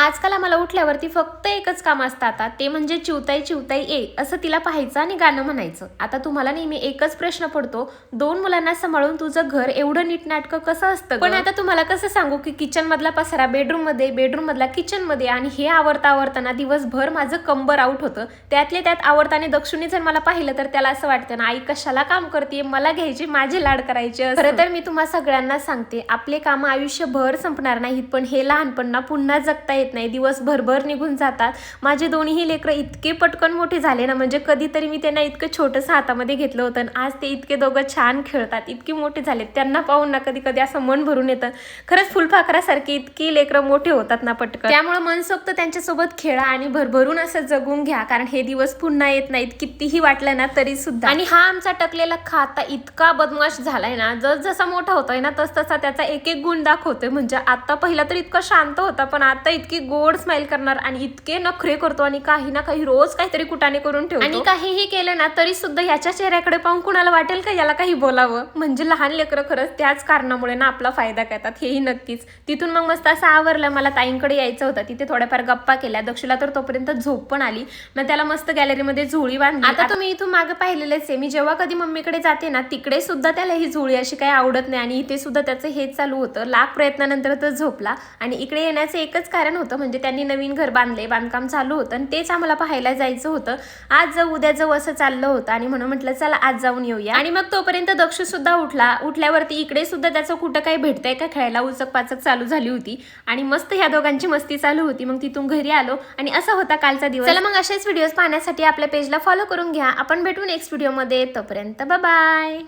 आजकाल आम्हाला उठल्यावरती फक्त एकच काम असतं आता, ते म्हणजे चिवताई चिवताई ए असं तिला पाहायचं आणि गाणं म्हणायचं. आता तुम्हाला नेहमी एकच प्रश्न पडतो, 2 मुलांना सांभाळून तुझं घर एवढं नीटनाटकं कसं असतं पण आता तुम्हाला कसं सांगू की किचन मधला पसारा बेडरूम मध्ये, बेडरूम मधला किचन मध्ये, आणि हे आवरताना दिवसभर माझं कंबर आउट होतं. त्यातले त्यात आवरताना दक्षुनी जर मला पाहिलं तर त्याला असं वाटतं ना, आई कशाला काम करते, मला घ्यायचे, माझे लाड करायचे. खरं तर मी तुम्हा सगळ्यांना सांगते, आपले काम आयुष्यभर संपणार नाहीत, पण हे लहानपण पुन्हा जगता येत नाही, दिवस भरभर निघून जातात. माझे दोन्ही लेकरं इतके पटकन मोठे झाले ना, म्हणजे कधीतरी मी त्यांना इतकं छोटंसं हातामध्ये घेतलं होतं, आज ते इतके दोघं छान खेळतात, इतके मोठे झाले. त्यांना पाहून ना कधी कधी असं मन भरून येतं, खरंच फुलपाखरासारखी इतकी लेकरं मोठे होतात ना पटकन. त्यामुळे मनसोक्त त्यांच्यासोबत खेळा आणि भरभरून असं जगून घ्या, कारण हे दिवस पुन्हा येत नाहीत, कितीही वाटलं ना तरी सुद्धा. आणि हा आमचा टकलेला खाता इतका बदमाश झालाय ना, जसा मोठा होतोय ना तसा त्याचा एक एक गुण दाखवतोय. म्हणजे आता पहिला तर इतका शांत होता, पण आता इतकी गोड स्माइल करणार आणि इतके नखरे करतो, आणि काही ना काही रोज काहीतरी कुटाने करून ठेवतो. आणि काहीही केलं ना तरी सुद्धा याच्या चेहऱ्याकडे पाहून कुणाला वाटेल का याला काही बोलावं. म्हणजे लहान लेकरं खरंच त्याच कारणामुळे ना आपला फायदा करतात, हेही नक्कीच. तिथून मग मस्त असं आवरलं, मला ताईंकडे यायचं होतं, तिथे थोड्याफार गप्पा केल्या. दक्षुला तर तोपर्यंत झोप पण आली, मग त्याला मस्त गॅलरीमध्ये झोळी बांधली. आता तुम्ही इथून मागे पाहिलेलेच आहे, मी जेव्हा कधी मम्मीकडे जाते ना तिकडे सुद्धा त्याला ही झोळी अशी काही आवडत नाही, आणि इथे सुद्धा त्याचं हेच चालू होतं. लाख प्रयत्नानंतर तो झोपला, आणि इकडे येण्याचं एकच कारण होतं, म्हणजे त्यांनी नवीन घर बांधले, बांधकाम चालू होतं, आणि तेच आम्हाला पाहायला जायचं होतं. आज जाऊ उद्या जाऊ असं चाललं होतं, आणि म्हणून म्हटलं चला आज जाऊन येऊया. आणि मग तोपर्यंत दक्ष सुद्धा उठला. उठल्यावरती इकडे सुद्धा त्याचं कुठं काही भेटतंय का खेळायला उचक पाचक चालू झाली होती, आणि मस्त ह्या दोघांची मस्ती चालू होती. मग तिथून घरी आलो, आणि असा होता कालचा दिवस. चला मग असेच व्हिडिओज पाहण्यासाठी आपल्या पेजला फॉलो करून घ्या. आपण भेटू नेक्स्ट व्हिडिओमध्ये, तोपर्यंत बाय बाय.